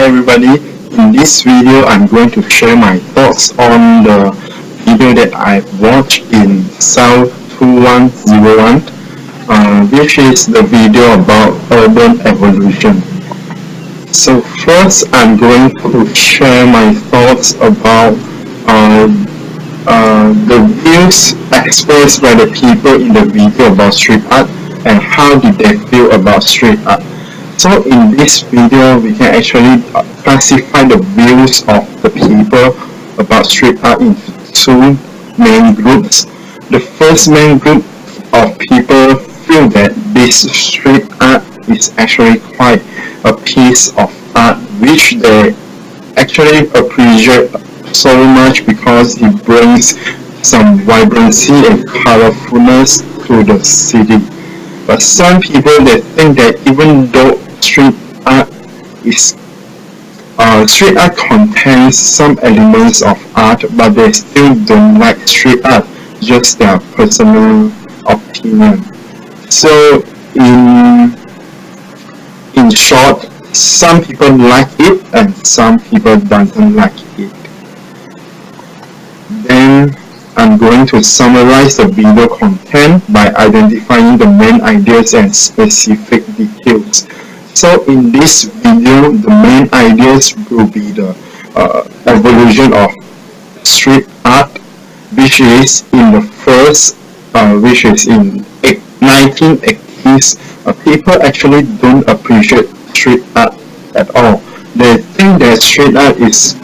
everybody. In this video, I'm going to share my thoughts on the video that I watched in CEL 2101, which is the video about urban evolution. So first, I'm going to share my thoughts about the views expressed by the people in the video about street art and how did they feel about street art. So in this video, we can actually classify the views of the people about street art into two main groups. The first main group of people feel that this street art is actually quite a piece of art which they actually appreciate so much because it brings some vibrancy and colorfulness to the city. But some people, they think that even though street art contains some elements of art, but they still don't like street art, just their personal opinion. So in short, some people like it and some people don't like it. Then I'm going to summarize the video content by identifying the main ideas and specific details. So in this video, the main ideas will be the evolution of street art, which is in the first, which is in 1980s. People actually don't appreciate street art at all. They think that street art is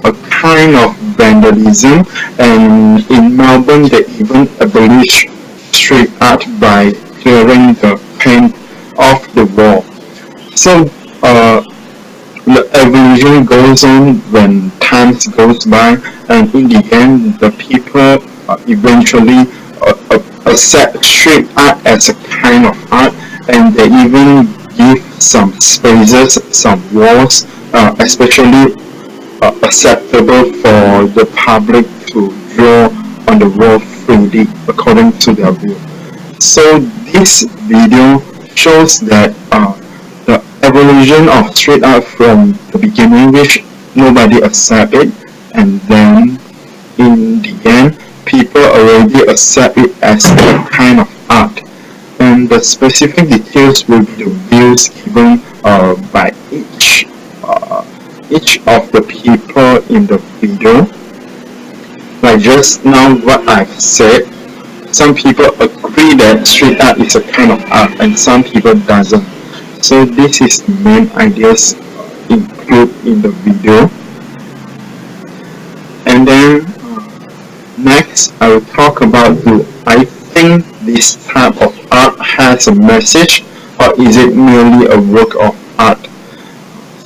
a kind of vandalism, and in Melbourne they even abolished street art by clearing the paint off the wall. So the evolution goes on when time goes by, and in the end the people eventually accept street art as a kind of art, and they even give some spaces, some walls, especially acceptable for the public to draw on the wall freely according to their view. So this video shows that the evolution of street art from the beginning, which nobody accepted, and then in the end people already accept it as a kind of art. And the specific details will be the views given by each of the people in the video. Like just now what I've said, some people agree that street art is a kind of art and some people doesn't. So this is the main ideas included in the video. And then next I will talk about, do I think this type of art has a message, or is it merely a work of art?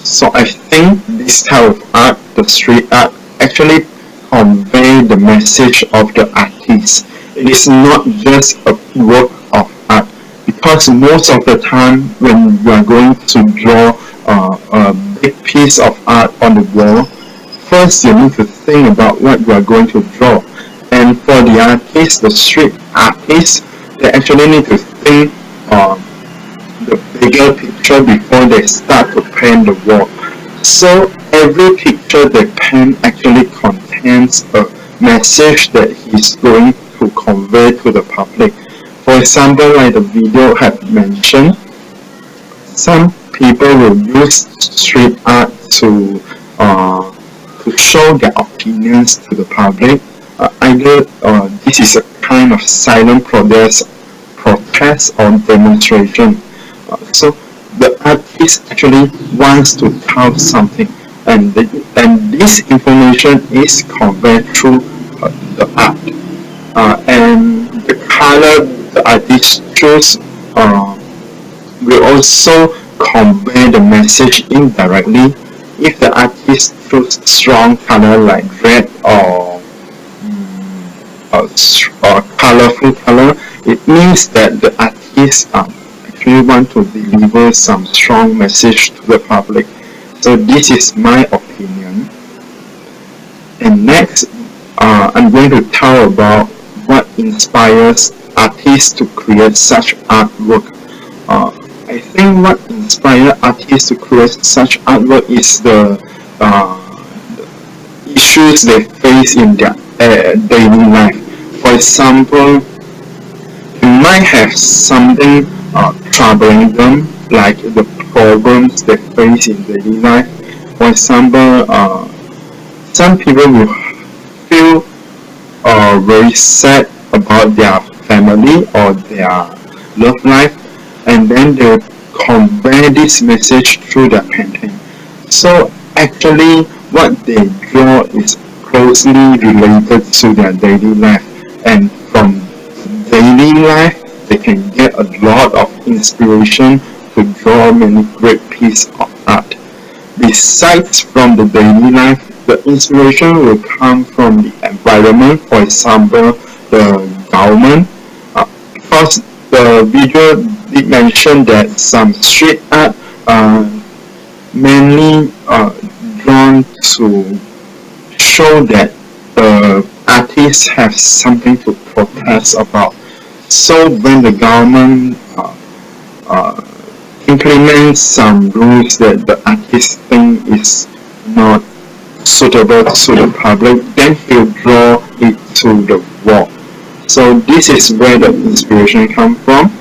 So I think this type of art, the street art, actually convey the message of the artist. It is not just a work of art, because most of the time when you are going to draw a big piece of art on the wall, first you need to think about what you are going to draw. And for the artist, the street artist, they actually need to think the bigger picture before they start to paint the wall. So every picture they paint actually contains a message that he's going to convey to the public. For example, like the video had mentioned, some people will use street art to show their opinions to the public. Either this is a kind of silent protest or demonstration. So the artist actually wants to tell something, and this information is conveyed through the art. And the color the artist chooses will also convey the message indirectly. If the artist chooses strong color like red or colorful color, it means that the artist actually want to deliver some strong message to the public. So this is my opinion. And next, I'm going to tell about what inspires artists to create such artwork. I think what inspires artists to create such artwork is the issues they face in their daily life. For example, you might have something troubling them, like the problems they face in daily life. For example, some people will feel very sad about their family or their love life, and then they convey this message through their painting. So actually, what they draw is closely related to their daily life, and from daily life, they can get a lot of inspiration to draw many great pieces of art. Besides from the daily life, the inspiration will come from the environment, for example, the government. Because the video did mention that some street art mainly drawn to show that the artists have something to protest about. So when the government uh, implements some rules that the artist think is not suitable to the public, then he'll draw it to the wall. So this is where the inspiration comes from.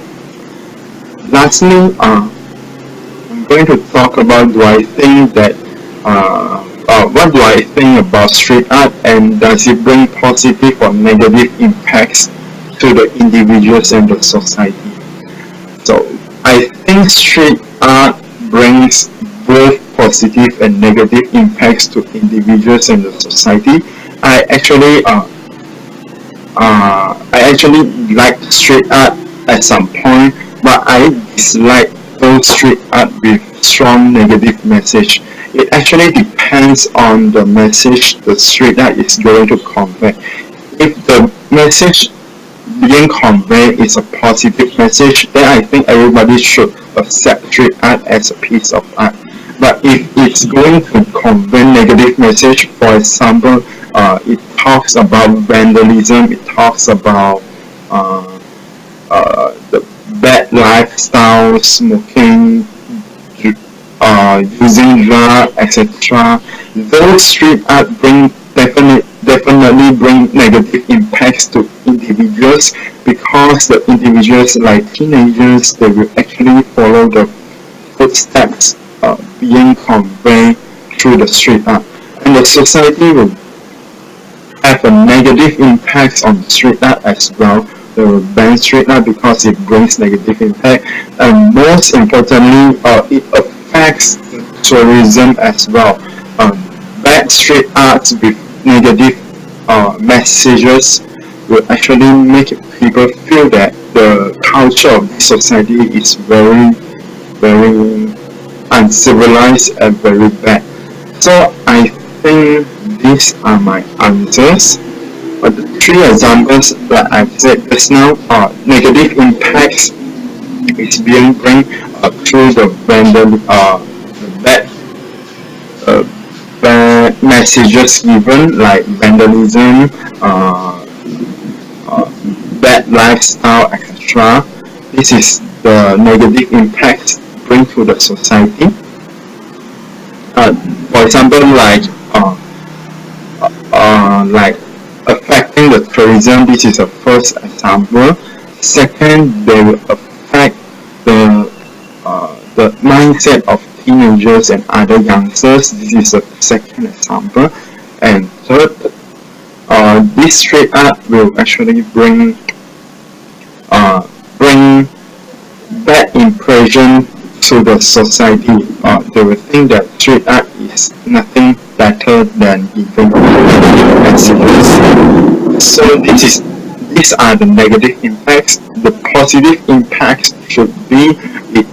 Lastly, I'm going to talk about what do I think about street art, and does it bring positive or negative impacts to the individuals and the society. So I think street art brings both positive and negative impacts to individuals and the society. I actually like street art at some point, but I dislike those street art with strong negative message. It actually depends on the message the street art is going to convey. If the message being conveyed is a positive message, then I think everybody should accept street art as a piece of art. But if it's going to convey negative message, for example, it talks about vandalism, it talks about the bad lifestyle, smoking, using drugs, etc. Those street art definitely bring negative impacts to individuals, because the individuals, like teenagers, they will actually follow the footsteps being conveyed through the street art, and the society will have a negative impact on street art as well. They will ban street art because it brings negative impact, and most importantly, it affects tourism as well. Bad street art with negative messages will actually make people feel that the culture of the society is very uncivilized and very bad. So I think these are my answers. The three examples that I've said just now are negative impacts is being bring through the bad uh, bad messages given, like vandalism, bad lifestyle, etc. This is the negative impact bring to the society. For example, like affecting the tourism. This is the first example. Second, they will affect the mindset of teenagers and other youngsters. This is the second example. And third, this street art will actually bring bad impression to the society. They will think that street art is nothing better than giving messages. So these are the negative impacts. The positive impacts should be it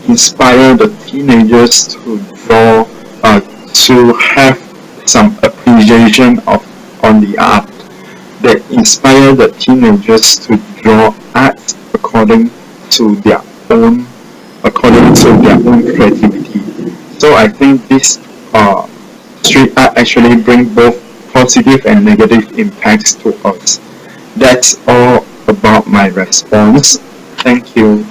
inspire the teenagers to draw, to have some appreciation on the art. That inspire the teenagers to draw art to their own according to their own creativity. So I think this street art actually bring both positive and negative impacts to us. That's all about my response. Thank you.